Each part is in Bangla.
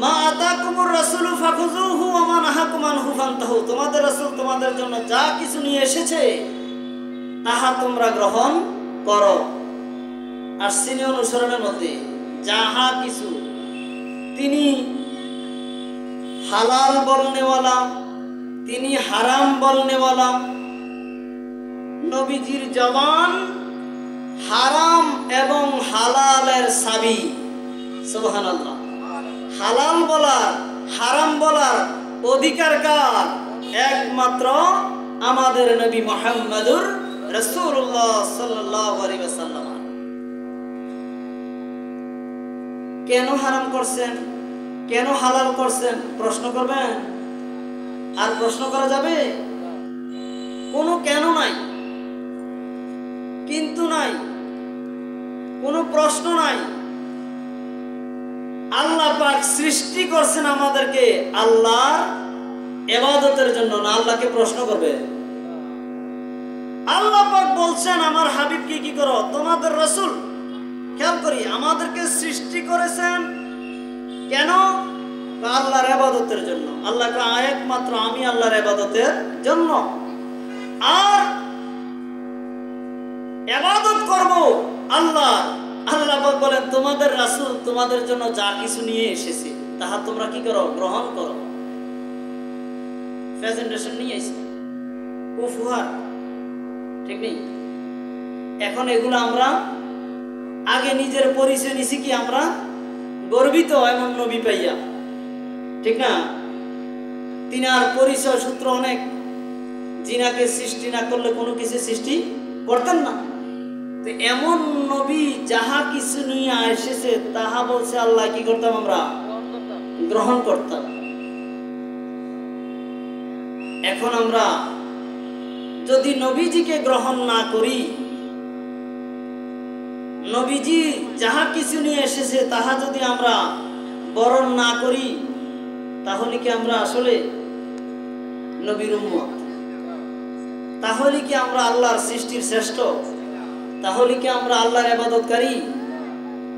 মা আতাকুমুর রাসূলু ফাখুযুহু ওয়া মা নাহাকুম আনহু ফান্তাহু, তোমাদের রাসূল তোমাদের জন্য যা কিছু নিয়ে এসেছে তাহা তোমরা গ্রহণ করো। আর সিনি অনুসরণের মধ্যে যাহা কিছু তিনি হালাল বলনেওয়ালা, তিনি হারাম বলনেওয়ালা, নবীজির জবান হারাম এবং হালালের সাবি। সুবহানাল্লাহ। হালাল বলার হারাম বলার অধিকার কার? একমাত্র আমাদের নবী মুহাম্মদুর রাসূলুল্লাহ সাল্লাল্লাহু আলাইহি ওয়াসাল্লাম। কেন হারাম করছেন, কেন হালাল করছেন প্রশ্ন করবেন? আর প্রশ্ন করা যাবে? কোনো কেন নাই, কিন্তু নাই, কোনো প্রশ্ন নাই। আল্লাহ পাক সৃষ্টি করছেন আমাদেরকে আল্লাহর ইবাদতের জন্য, না আল্লাহকে প্রশ্ন করবে? আল্লাহ পাক বলছেন আমার হাবিবকে কি করো? তোমাদের রাসূল খেয়াল করি আমাদেরকে সৃষ্টি করেছেন কেন? আল্লাহর ইবাদতের জন্য। আল্লাহকে একমাত্র আমি আল্লাহর ইবাদতের জন্য। আর ইবাদত করব আল্লাহ। আল্লাহ পাক বলেন তোমাদের রাসূল তোমাদের জন্য যা কিছু নিয়ে এসেছে তাহা তোমরা কি করো? গ্রহণ করো। প্রেজেন্টেশন নিয়ে এসেছে, উপহার, ঠিক নেই? এখন এগুলো আমরা আগে নিজের পরিচয় নিছি কি আমরা গর্বিত এমন নবী পাইয়া, ঠিক না? তিনার পরিচয় সূত্র অনেক। জিনাকে সৃষ্টি না করলে কোনো কিছু সৃষ্টি করতেন না। তো এমন নবী যাহা কিছু নিয়ে এসেছে তাহা বলছে আল্লাহ কি করতাম? আমরা গ্রহণ করতাম। এখন আমরা যদি নবীজিকে গ্রহণ না করি, নবীজি যাহা কিছু নিয়ে এসেছে তাহা যদি আমরা বরণ না করি, তাহলে কি আমরা আসলে নবীর উম্মত? তাহলে কি আমরা আল্লাহর সৃষ্টির শ্রেষ্ঠ? তাহলে কি আমরা আল্লাহর ইবাদতকারী?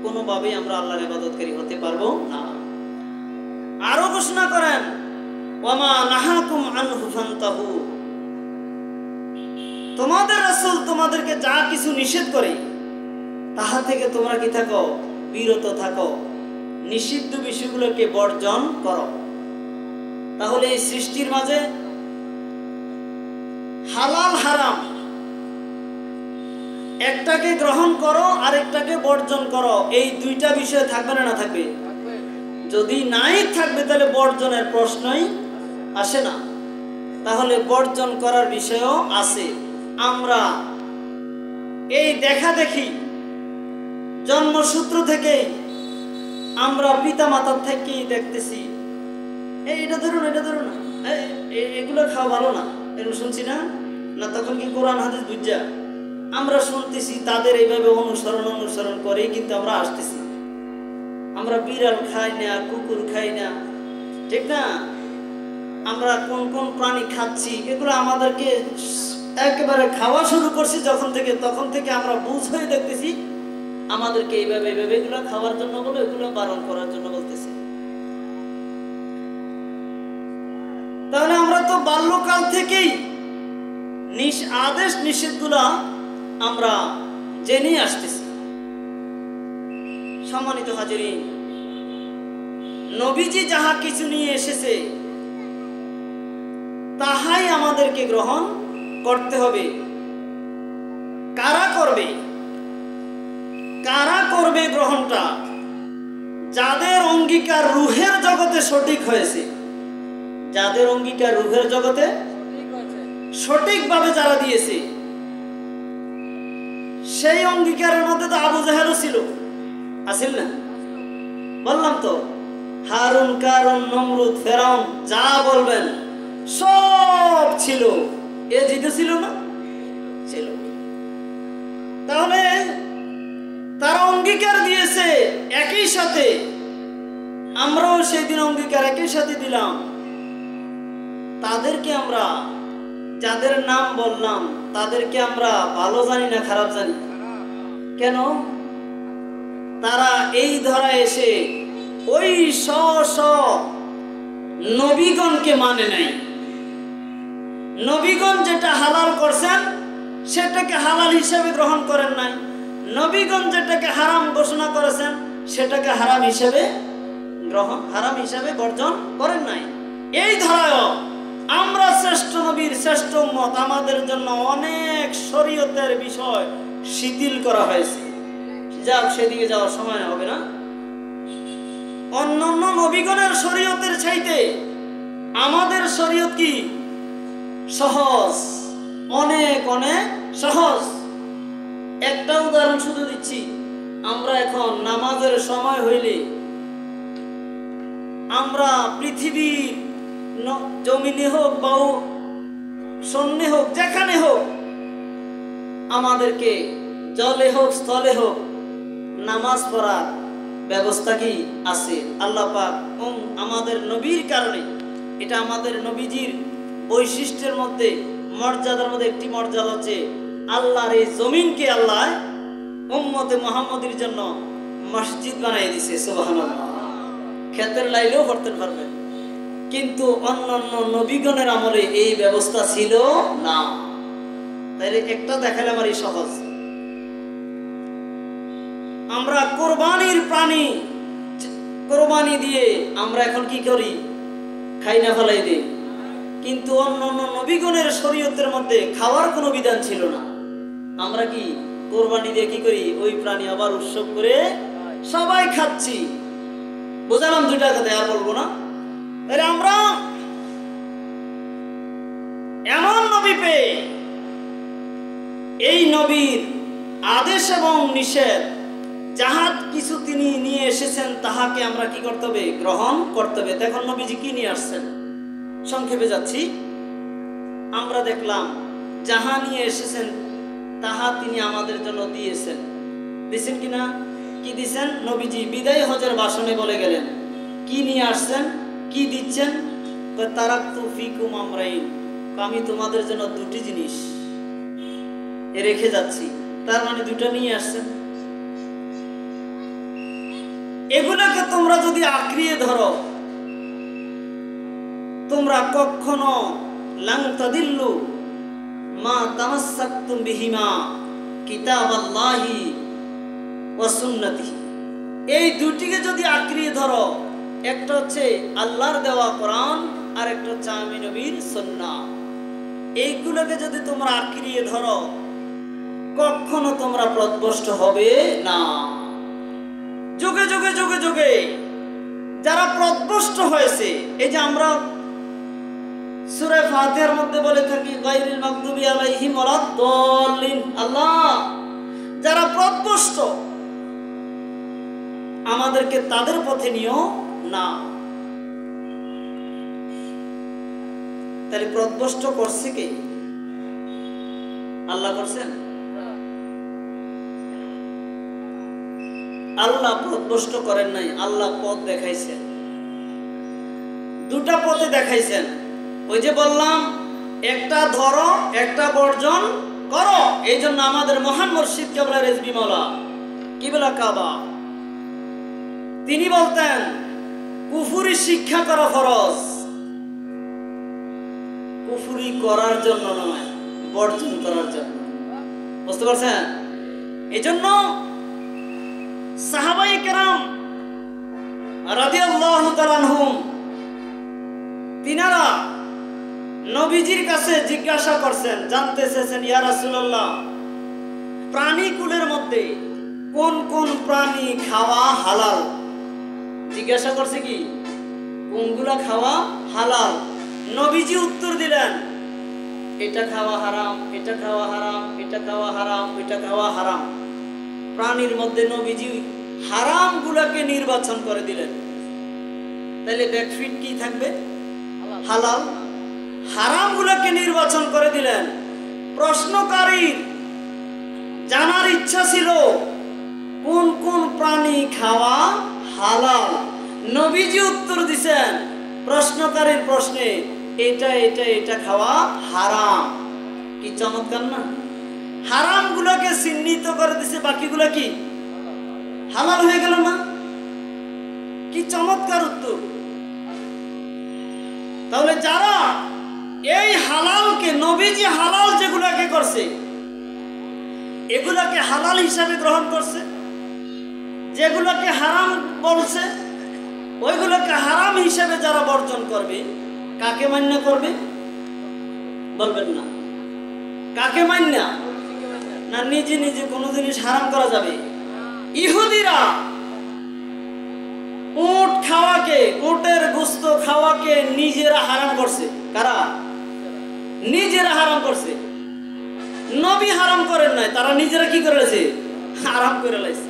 কোনোভাবেই আমরা আল্লাহর ইবাদতকারী হতে পারবো না। আরো ঘোষণা করেন ওয়া মা নাহাকুম আনহু ফান্তাহু, তোমাদের রাসূল তোমাদেরকে যা কিছু নিষেধ করে তাহা থেকে তোমরা কি থাকো? বিরত থাকো। নিষিদ্ধ বিষয়গুলোকে বর্জন করো। তাহলে এই সৃষ্টির মাঝে হালাল হারাম একটাকে গ্রহণ করো আর একটাকে বর্জন করো, এই দুইটা বিষয় থাকবে না? না থাকবে? যদি নাই থাকবে তাহলে বর্জনের প্রশ্নই আসে না। তাহলে বর্জন করার বিষয়ও আছে। আমরা এই দেখা দেখি জন্মসূত্র থেকে আমরা পিতা মাতার থেকেই দেখতেছি এটা ধরুন, এটা ধরুন, এগুলো খাওয়া ভালো না, এগুলো শুনছি না? না তখন কি কোরআন হাদিস বুঝা আমরা শুনতেছি, তাদের এইভাবে অনুসরণ করেই কিন্তু আমরা আসতেছি। আমরা বিড়াল খাই না, কুকুর খাই না, ঠিক না? আমরা কোন কোন প্রাণী খাচ্ছি এগুলো আমাদেরকে একেবারে খাওয়া শুরু করছি যখন থেকে, তখন থেকে আমরা বুঝ হয়ে দেখতেছি আমাদেরকে এইভাবে এইভাবে এগুলো খাওয়ার জন্য বলে, এগুলো বারণ করার জন্য বলতেছে। তাহলে আমরা তো বাল্যকাল থেকেই আদেশ নিষেধগুলা আমরা জেনে আসতেছি। সম্মানিত হাজিরিন, নবীজি যাহা কিছু নিয়ে এসেছে তাহাই আমাদেরকে গ্রহণ করতে হবে। কারা করবে? কারা করবে গ্রহণটা? যাদের অঙ্গীকার রূহের জগতে সঠিক হয়েছে, যাদের অঙ্গীকার রূহের জগতে সঠিকভাবে যারা দিয়েছে, সেই অঙ্গীকারের মধ্যে তো আবু জাহেলও ছিল, আছিল না? বললাম তো, হারুন, কারুন, নমরুদ, ফেরাউন যা বলবেন সব ছিল। এজিদও ছিল না? ছিল। তাহলে তারা অঙ্গীকার দিয়েছে একই সাথে, আমরাও সেই দিন অঙ্গীকার একই সাথে দিলাম। তাদেরকে আমরা, যাদের নাম বললাম, তাদেরকে আমরা ভালো জানি না খারাপ জানি? কেন? তারা এই ধরা এসে ওই শ নবীগণকে মানে নাই। নবীগণ যেটা হালাল করছেন সেটাকে হালাল হিসেবে গ্রহণ করেন নাই, নবীগণ যেটাকে হারাম ঘোষণা করেছেন সেটাকে হারাম হিসেবে বর্জন করেন নাই। এই ধারায় আমরা শ্রেষ্ঠ নবীর শ্রেষ্ঠ উম্মত, আমাদের জন্য অনেক শরীয়তের বিষয় শিথিল করা হয়েছে। যাক, সেদিকে যাওয়ার সময় হবে না। অন্যান্য নবীগণের শরীয়তের চাইতে আমাদের শরীয়ত কি সহজ, অনেক অনেক সহজ। একটা উদাহরণ শুধু দিচ্ছি। আমরা এখন নামাজের সময় হইলে আমরা পৃথিবীর জমিনে হোক বা শূন্যে হোক, যেখানে হোক, আমাদেরকে জলে হোক স্থলে হোক নামাজ পড়ার ব্যবস্থা কি আছে। আল্লাহ পাক আমাদের নবীর কারণে, এটা আমাদের নবীজির বৈশিষ্ট্যের মধ্যে, মর্যাদার মধ্যে একটি মর্যাদা হচ্ছে আল্লাহর এই জমিনকে আল্লাহ উম্মতে মুহাম্মদের জন্য মসজিদ বানাই দিয়েছে। সুবহানাল্লাহ। ক্ষেতের লাইলেও পড়তে পারবে, কিন্তু অন্যান্য নবীগণের আমলে এই ব্যবস্থা ছিল না। তাইলে একটা দেখালাম আর সহজ। আমরা কোরবানির প্রাণী কোরবানি দিয়ে আমরা এখন কি করি? খাই না, ফেলাই দিই। কিন্তু অন্যান্য নবীগণের শরীয়তের মধ্যে খাওয়ার কোনো বিধান ছিল না। আমরা কি কোরবানি দিয়ে কি করি? ওই প্রাণী আবার উৎসব করে সবাই খাচ্ছি। বোঝালাম দুইটা কথা, আর বলবো না। তাহলে আমরা এমন নবী পেয়ে এই নবীর আদেশ এবং নিষেধ যাহা কিছু তিনি নিয়ে এসেছেন তাহাকে আমরা কি করতে হবে? গ্রহণ করতে হবে। এখন নবীজি কি নিয়ে আসছেন? সংক্ষেপে যাচ্ছি। আমরা দেখলাম যাহা নিয়ে এসেছেন তাহা তিনি আমাদের জন্য দিয়েছেন। দিয়েছেন কিনা? কি দিয়েছেন? নবীজি বিদায় হজের ভাষণে বলে গেলেন কি নিয়ে আসছেন, কি দিচ্ছেন। তারাকতু ফিকুম আমরাইন, আমি তোমাদের জন্য দুটি জিনিস রেখে যাচ্ছি। তার মানে দুটো নিয়ে আসছেন। এগুলোকে তোমরা যদি আঁকড়িয়ে ধরো, তোমরা কখনো লাং তাদিল্লু মা তামাসসাকতুম বিহিমা কিতাবাল্লাহি ওয়া সুন্নতিহি। এই দুটিকে যদি আঁকড়িয়ে ধরো, একটা হচ্ছে আল্লাহর দেওয়া কোরআন আর একটা হচ্ছে আমি নবীর সুন্নাহ, এইগুলোকে যদি তোমরা আঁকড়িয়ে ধরো কখনো তোমরা পথভ্রষ্ট হবে না। যুগে যুগে যুগে যুগে যারা পথভ্রষ্ট হয়েছে, এই যে আমরা সূরা ফাতিহার মধ্যে বলে থাকি গায়রিল মাগদুবি আলাইহিম ওয়ালাদ-দাল্লিন, আল্লাহ যারা পথভ্রষ্ট আমাদেরকে তাদের পথে নিও না। তাহলে পথভ্রষ্ট করছে কে? আল্লাহ করছেন? আল্লাহ পথভ্রষ্ট করেন নাই, আল্লাহ পথ দেখাইছেন। দুটা পথে দেখাইছেন। ওই যে বললাম একটা ধরো একটা বর্জন করো। এই জন্য আমাদের মহান মুর্শিদ কেবলা রেজবি মাওলা কিবলা কাবা তিনি বলতেন কুফরি শিক্ষা করা ফরজ, কুফরি করার জন্য নয়, বর্জন করার জন্য। বুঝতে পারছেন? এই জন্য সাহাবায়ে কেরাম রাদিয়াল্লাহু তাআলা আনহুম তিনারা নবীজির কাছে জিজ্ঞাসা করছেন, জানতে চেয়েছেন, ইয়া রাসূলুল্লাহ প্রাণীকুলের মধ্যে কোন কোন প্রাণী খাওয়া হালাল? জিজ্ঞাসা করছে কি কোনগুলা খাওয়া হালাল। নবীজি উত্তর দিলেন এটা খাওয়া হারাম, এটা খাওয়া হারাম, এটা খাওয়া হারাম, এটা খাওয়া হারাম। প্রাণীর মধ্যে নবীজি হারাম গুলাকে নির্বাচন করে দিলেন। তাহলে ব্যাকফিট কি থাকবে? হালাল। হারাম গুলাকে নির্বাচন করে দিলেন। প্রশ্নকারীর জানার ইচ্ছা ছিল কোন কোন প্রাণী খাওয়া হালাল। নবীজি উত্তর দিছেন প্রশ্নকারীর প্রশ্নে, এটা এটা এটা খাওয়া হারাম। কি চমৎকার না? হারাম গুলোকে চিহ্নিত করে দিছে, বাকিগুলো কি হালাল হয়ে গেল না? কি চমৎকার উত্তর। তাহলে যারা এই হালালকে, নবীজি হালাল যেগুলাকে করছে এগুলাকে হালাল হিসাবে গ্রহণ করছে, যেগুলোকে হারাম বলছে ওইগুলোকে হারাম হিসাবে যারা বর্জন করবে, কাকে মান্য করবে বলবেন না? কাকে মান্য? না নিজে নিজে কোনো জিনিস হারাম করা যাবে? ইহুদিরা উট খাওয়াকে, উটের গোশত খাওয়াকে নিজেরা হারাম করছে। কারা? নিজেরা হারাম করছে। নবী হারাম করেন নাই, তারা নিজেরা কি করেছে? হারাম করে লাইছে।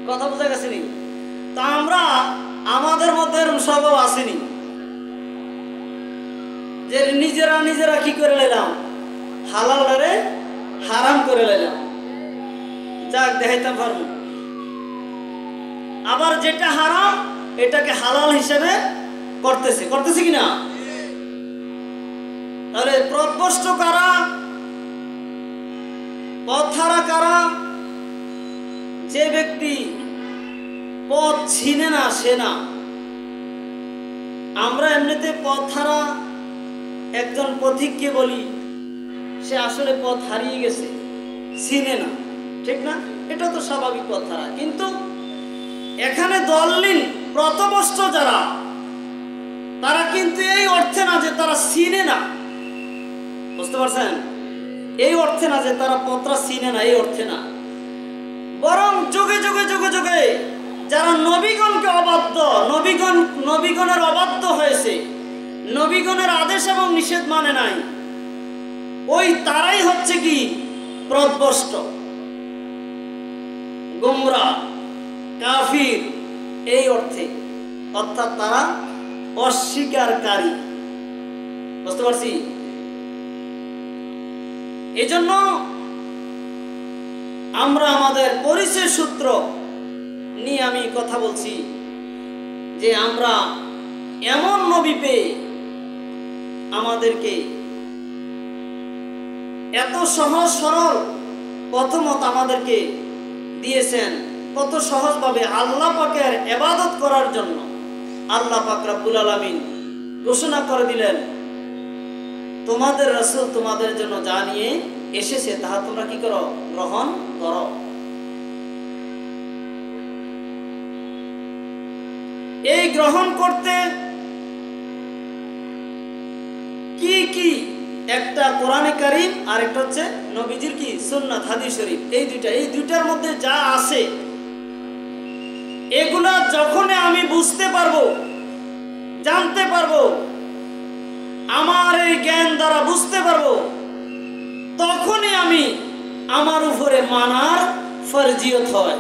কথা বোঝা গেছে নি? তা আমরা, আমাদের মধ্যে এরকম স্বভাব আসেনি যে নিজেরা নিজেরা কি করে লাইলাম? হালালটারে হারাম করে লাইলাম। যাক, দেখাইতাম পারবো। আবার যেটা হারাম এটাকে হালাল হিসেবে করতেছে কিনা? তাহলে পথভ্রষ্ট কারা? পথহারা কারা? যে ব্যক্তি পথ চিনে না, সে না। আমরা এমনিতে পথহারা একজন পথিককে বলি সে আসলে পথ হারিয়ে গেছে, চিনে না, ঠিক না? এটা তো স্বাভাবিক পথহারা। কিন্তু এখানে দলিল পথভ্রষ্ট যারা, তারা কিন্তু এই অর্থে না যে তারা চিনে না, বুঝতে পারছেন? এই অর্থে না যে তারা পথটা চিনে না, এই অর্থে না। বরং যুগে যুগে যুগে যুগে যারা নবীগণকে অবাধ্য, নবীগণের অবাধ্য হয়েছে, নবীগণের আদেশ এবং নিষেধ মানে নাই, ওই তারাই হচ্ছে কি পথভ্রষ্ট, গোমরা, কাফির, এই অর্থে। অর্থাৎ তারা অস্বীকারী। বুঝতে পারছি? এজন্য আমরা আমাদের পরিচয় সূত্র নিয়ে আমি কথা বলছি যে আমরা এমন নবী পেয়ে আমাদেরকে এত সহজ সরল পথমত আমাদেরকে দিয়েছেন, কত সহজভাবে আল্লাহ পাকের ইবাদত করার জন্য আল্লাহ পাক রব্বুল আলামিন ঘোষণা করে দিলেন, তোমাদের রাসূল তোমাদের জন্য যা নিয়ে এসেছে তাহা তোমরা কি করো? গ্রহণ করো। এই গ্রহণ করতে কি কি? একটা কোরআনে কারীম, আর একটা হচ্ছে নবীজির কি সুন্নাত হাদিস শরীফ। এই দুইটার মধ্যে যা আছে এগুলা যখন আমি বুঝতে পারবো, জানতে পারবো, আমার এই জ্ঞান দ্বারা বুঝতে পারবো, তখনই আমি আমার উপরে মানার ফরজিয়ত হয়।